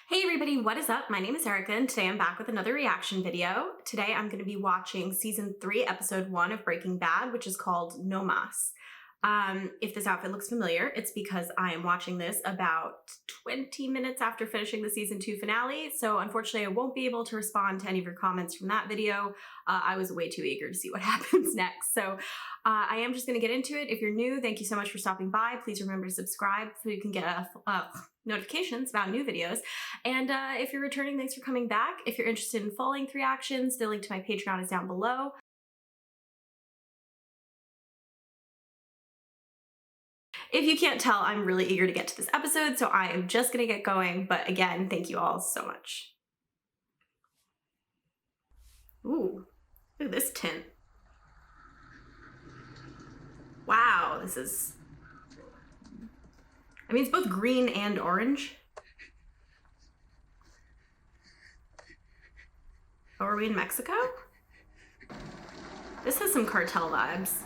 Hey everybody, what is up? My name is Erica and today I'm back with another reaction video. Today I'm going to be watching season 3, episode 1 of Breaking Bad, which is called No Mas. If this outfit looks familiar, it's because I am watching this about 20 minutes after finishing the season 2 finale, so unfortunately I won't be able to respond to any of your comments from that video. I was way too eager to see what happens next, so I am just going to get into it. If you're new, thank you so much for stopping by. Please remember to subscribe so you can get notifications about new videos. And if you're returning, thanks for coming back. If you're interested in full-length reactions, the link to my Patreon is down below. If you can't tell, I'm really eager to get to this episode, so I am just gonna get going. But again, thank you all so much. Ooh, look at this tint. Wow, this is... I mean, it's both green and orange. Oh, are we in Mexico? This has some cartel vibes.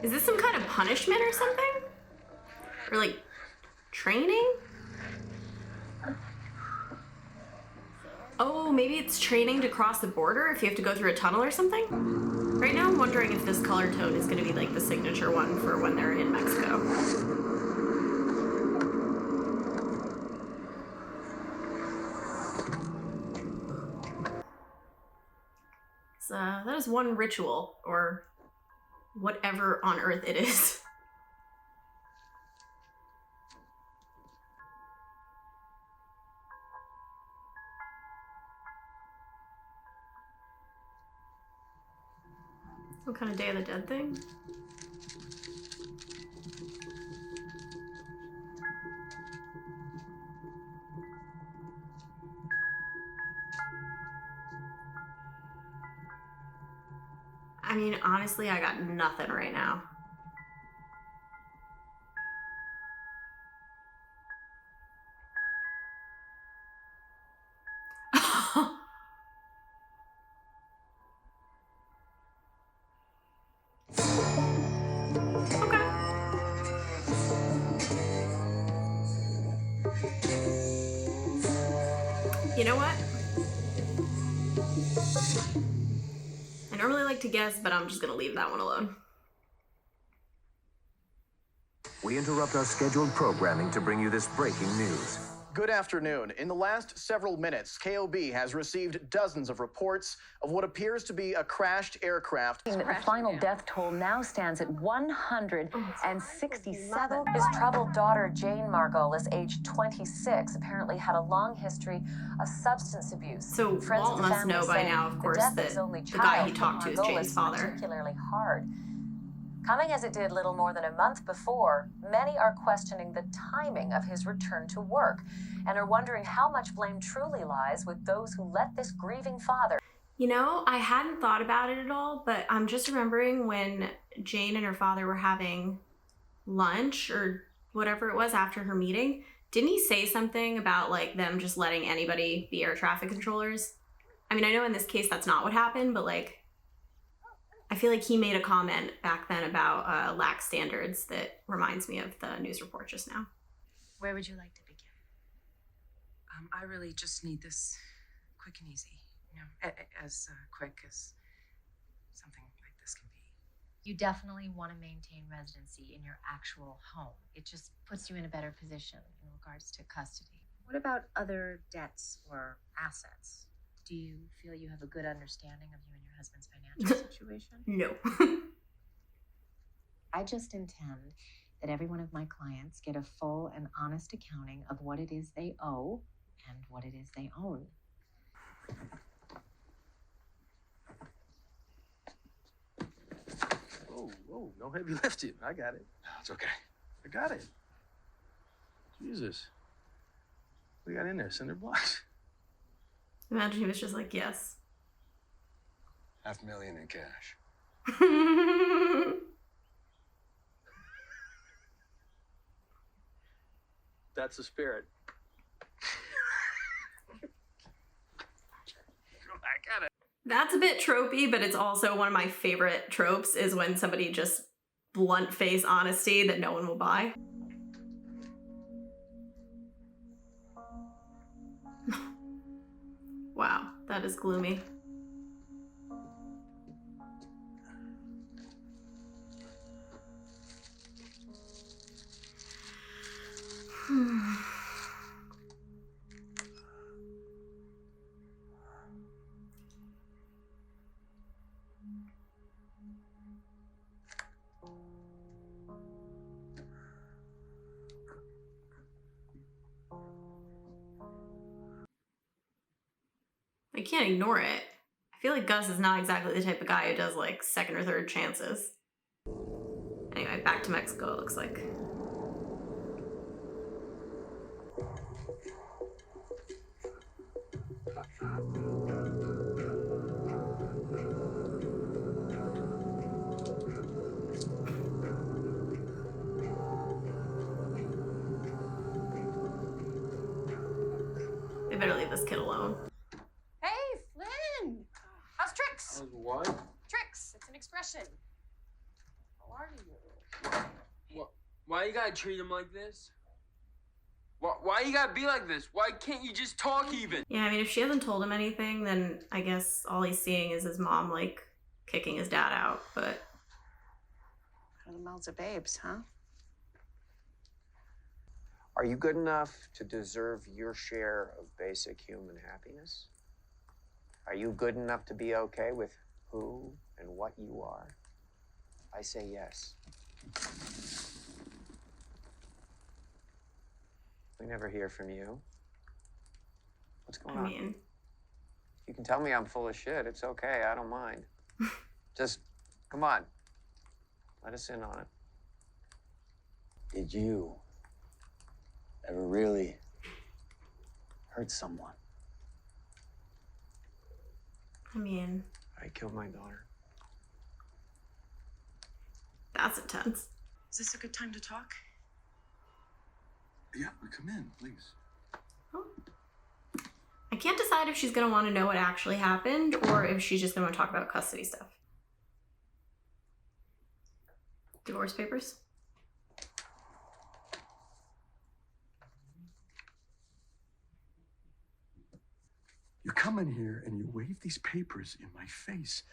Is this some kind of punishment or something? Or like training? Oh, maybe it's training to cross the border if you have to go through a tunnel or something? Right now I'm wondering if this color tone is gonna be like the signature one for when they're in Mexico. So that is one ritual, or whatever on earth it is. Some kind of Day of the Dead thing? I mean, honestly, I got nothing right now. You know what? I normally like to guess, but I'm just gonna leave that one alone. We interrupt our scheduled programming to bring you this breaking news. Good afternoon. In the last several minutes, KOB has received dozens of reports of what appears to be a crashed aircraft. The final death toll now stands at 167. His troubled daughter, Jane Margolis, aged 26, apparently had a long history of substance abuse. So Walt must know by now, of course, that the guy he talked to is Jane's father. Particularly hard. Coming as it did little more than a month before, many are questioning the timing of his return to work and are wondering how much blame truly lies with those who let this grieving father. You know, I hadn't thought about it at all, but I'm just remembering when Jane and her father were having lunch or whatever it was after her meeting. Didn't he say something about like them just letting anybody be air traffic controllers? I mean, I know in this case that's not what happened, but like, I feel like he made a comment back then about lax standards that reminds me of the news report just now. Where would you like to begin? I really just need this quick and easy, you know, as quick as something like this can be. You definitely want to maintain residency in your actual home. It just puts you in a better position in regards to custody. What about other debts or assets? Do you feel you have a good understanding of you and your husband's financial situation? No. I just intend that every one of my clients get a full and honest accounting of what it is they owe and what it is they own. Whoa, no heavy lifting. I got it. No, it's okay. I got it. Jesus. We got in there, cinder blocks. Imagine he was just like, yes. $500,000 in cash. That's the spirit. I got it. That's a bit tropey, but it's also one of my favorite tropes is when somebody just blunt face honesty that no one will buy. Wow, that is gloomy. I can't ignore it. I feel like Gus is not exactly the type of guy who does like second or third chances. Anyway, back to Mexico, it looks like. They better leave this kid alone. Hey, Flynn! How's tricks? What? Tricks. It's an expression. How are you? Why you gotta treat him like this? Why you gotta be like this? Why can't you just talk even? Yeah, I mean, if she hasn't told him anything, then I guess all he's seeing is his mom, like, kicking his dad out, but... The mouths of babes, huh? Are you good enough to deserve your share of basic human happiness? Are you good enough to be okay with who and what you are? I say yes. We never hear from you. What's going on? I mean... You can tell me I'm full of shit. It's okay. I don't mind. Just, come on. Let us in on it. Did you ever really hurt someone? I mean... I killed my daughter. That's intense. Is this a good time to talk? Yeah, come in, please. Oh. I can't decide if she's going to want to know what actually happened or if she's just going to want to talk about custody stuff. Divorce papers? You come in here and you wave these papers in my face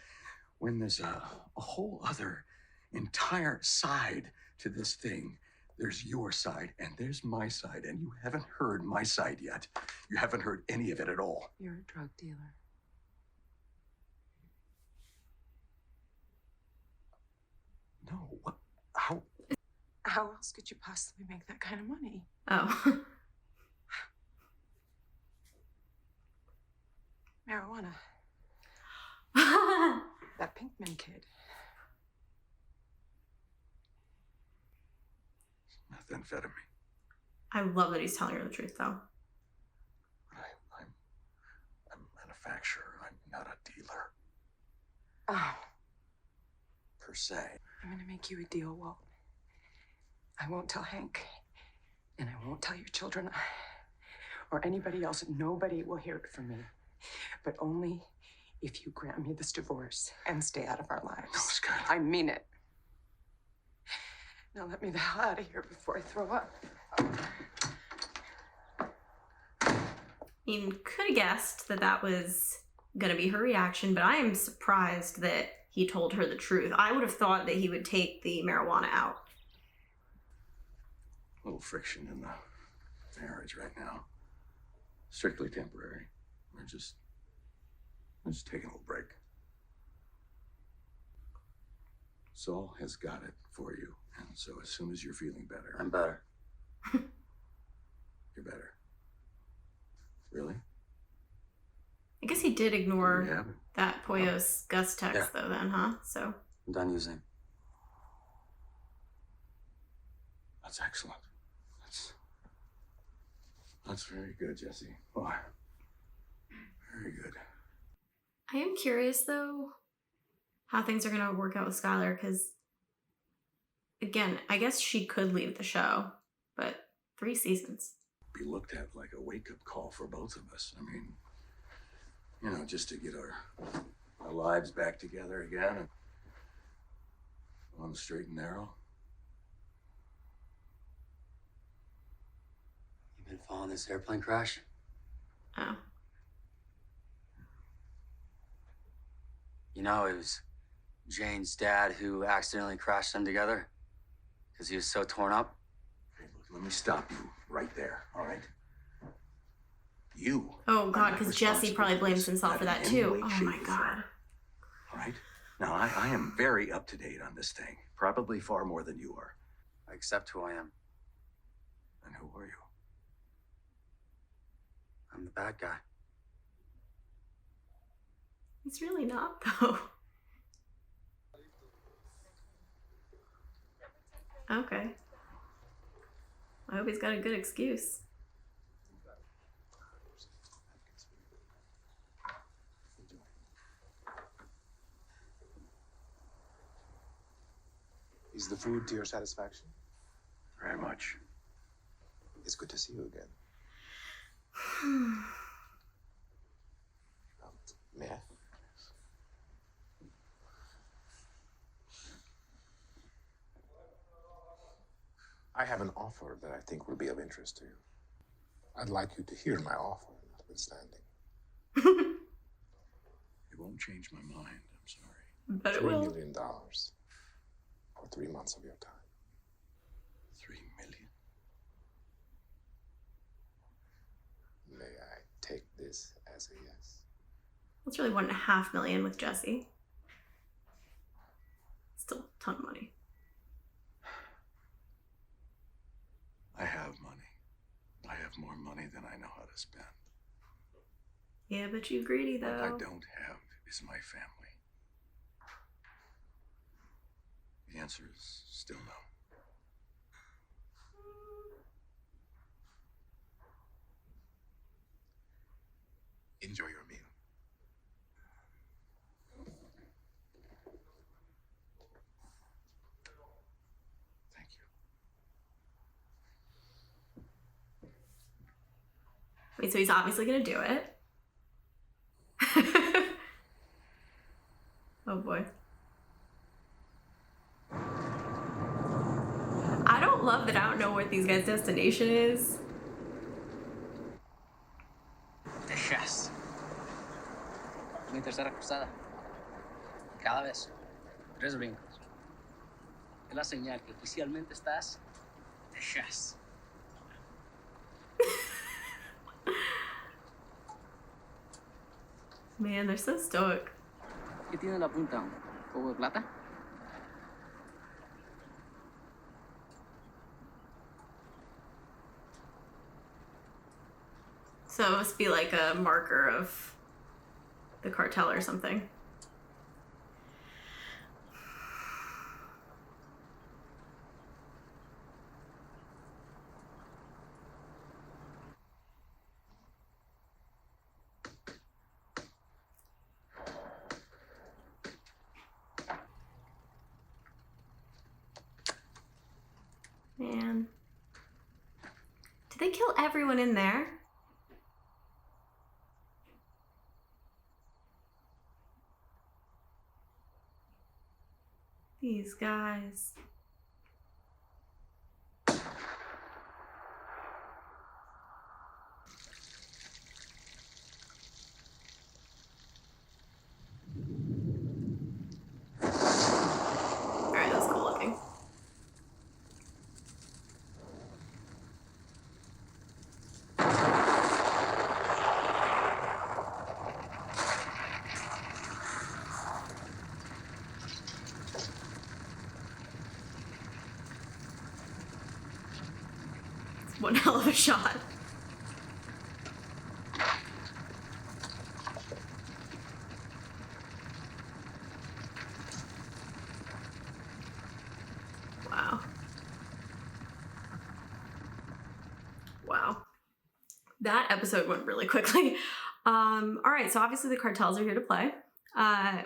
when there's a whole other entire side to this thing. There's your side and there's my side, and you haven't heard my side yet. You haven't heard any of it at all. You're a drug dealer. No, what? How? How else could you possibly make that kind of money? Oh. Marijuana. That Pinkman kid. Methamphetamine. I love that he's telling her the truth, though. I'm a manufacturer. I'm not a dealer, Oh, per se. I'm gonna make you a deal, Walt. I won't tell Hank, and I won't tell your children, or anybody else. Nobody will hear it from me, but only if you grant me this divorce and stay out of our lives. No, Skylar. I mean it. Now let me the hell out of here before I throw up. I mean, could have guessed that that was going to be her reaction, but I am surprised that he told her the truth. I would have thought that he would take the marijuana out. A little friction in the marriage right now. Strictly temporary. We're just taking a little break. Saul has got it for you. And so as soon as you're feeling better... I'm better. You're better. Really? I guess he did ignore Yeah. that Poyos Gus text, though, then, huh? So... I'm done using. That's excellent. That's very good, Jesse. Oh, very good. I am curious, though, how things are going to work out with Skylar, because, again, I guess she could leave the show, but 3 seasons. Be looked at like a wake-up call for both of us. I mean, you know, just to get our lives back together again and on the straight and narrow. You've been following this airplane crash? Oh. You know, it was Jane's dad who accidentally crashed them together because he was so torn up. Okay, look, let me stop you right there, all right? You. Oh God, because Jesse probably blames himself for that too. Oh my God. All right? Now, I am very up to date on this thing. Probably far more than you are. I accept who I am. And who are you? I'm the bad guy. He's really not, though. Okay. I hope he's got a good excuse. Is the food to your satisfaction? Very much. It's good to see you again. May I? I have an offer that I think will be of interest to you. I'd like you to hear my offer, notwithstanding. It won't change my mind, I'm sorry. But it $3 will. million for 3 months of your time. 3 million. May I take this as a yes? That's really $1.5 million with Jesse. Still a ton of money. I have money. I have more money than I know how to spend. Yeah, but you greedy though. What I don't have is my family. The answer is still no. Enjoy your meal. Thank you. Wait, so he's obviously gonna do it. Oh boy. I don't love that I don't know what these guys' destination is. The chefs. Mi tercera cruzada. Cada vez. 3 brincos. Es la señal que oficialmente estás de chefs. Man, they're so stoic. ¿Qué tiene en la punta? ¿Un poco de plata? So it must be like a marker of the cartel or something. Man. Did they kill everyone in there? These guys. Alright, that's cool looking. One hell of a shot. Wow. Wow. That episode went really quickly. All right, so obviously the cartels are here to play.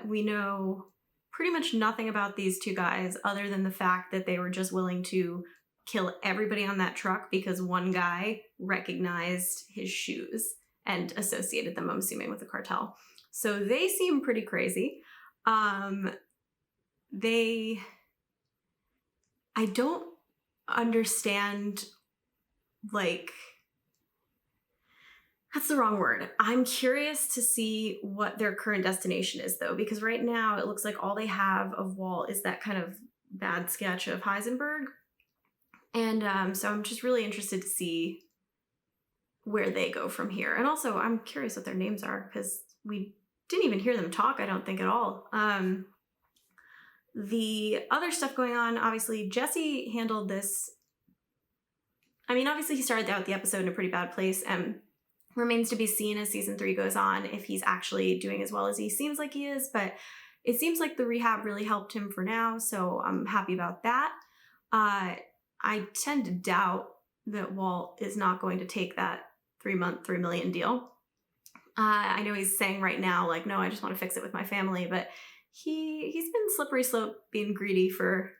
We know pretty much nothing about these two guys other than the fact that they were just willing to kill everybody on that truck because one guy recognized his shoes and associated them, I'm assuming, with the cartel. So they seem pretty crazy. I don't understand, like, That's the wrong word. I'm curious to see what their current destination is, though, because right now it looks like all they have of Walt is that kind of bad sketch of Heisenberg. And so I'm just really interested to see where they go from here. And also, I'm curious what their names are, because we didn't even hear them talk, I don't think, at all. The other stuff going on, obviously, Jesse handled this. I mean, obviously, he started out the episode in a pretty bad place, and remains to be seen as season 3 goes on if he's actually doing as well as he seems like he is. But it seems like the rehab really helped him for now, so I'm happy about that. I tend to doubt that Walt is not going to take that 3-month, $3 million deal. I know he's saying right now, like, no, I just want to fix it with my family, but he's been slippery slope being greedy for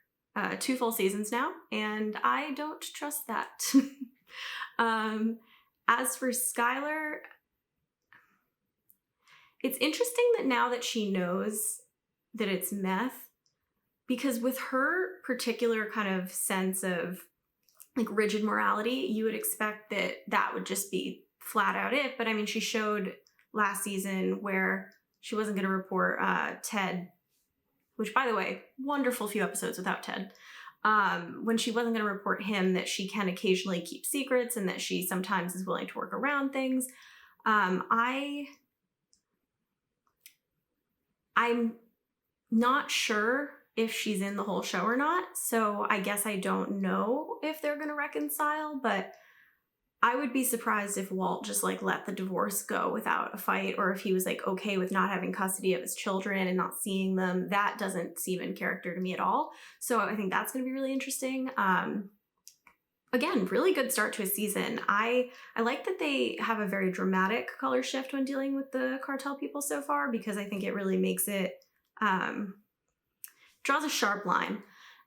2 full seasons now, and I don't trust that. As for Skylar, it's interesting that now that she knows that it's meth, because with her particular kind of sense of like rigid morality, you would expect that that would just be flat out it. But I mean, she showed last season where she wasn't going to report Ted, which, by the way, wonderful few episodes without Ted. When she wasn't going to report him, that she can occasionally keep secrets and that she sometimes is willing to work around things. I'm not sure if she's in the whole show or not, so I guess I don't know if they're going to reconcile, but I would be surprised if Walt just like let the divorce go without a fight, or if he was like okay with not having custody of his children and not seeing them. That doesn't seem in character to me at all. So I think that's going to be really interesting. Again, really good start to a season. I like that they have a very dramatic color shift when dealing with the cartel people so far, because I think it really makes it, draws a sharp line.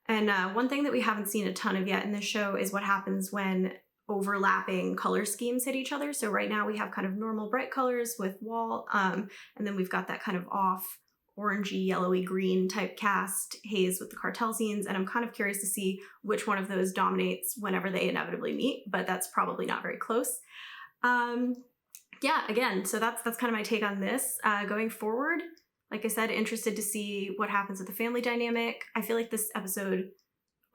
And one thing that we haven't seen a ton of yet in this show is what happens when overlapping color schemes hit each other. So right now we have kind of normal bright colors with Walt, and then we've got that kind of off orangey, yellowy, green type cast haze with the cartel scenes, and I'm kind of curious to see which one of those dominates whenever they inevitably meet, but that's probably not very close. Yeah, again, so that's kind of my take on this. Going forward, like I said, interested to see what happens with the family dynamic. I feel like this episode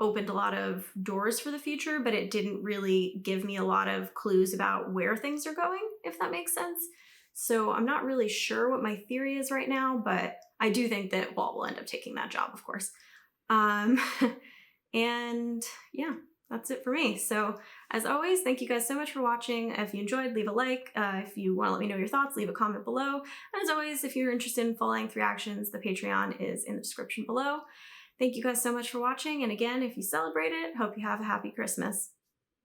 opened a lot of doors for the future, but it didn't really give me a lot of clues about where things are going, if that makes sense. So I'm not really sure what my theory is right now, but I do think that Walt will end up taking that job, of course. And yeah, that's it for me. So as always, thank you guys so much for watching. If you enjoyed, leave a like. If you want to let me know your thoughts, leave a comment below. And as always, if you're interested in full-length reactions, the Patreon is in the description below. Thank you guys so much for watching. And again, if you celebrate it, hope you have a happy Christmas.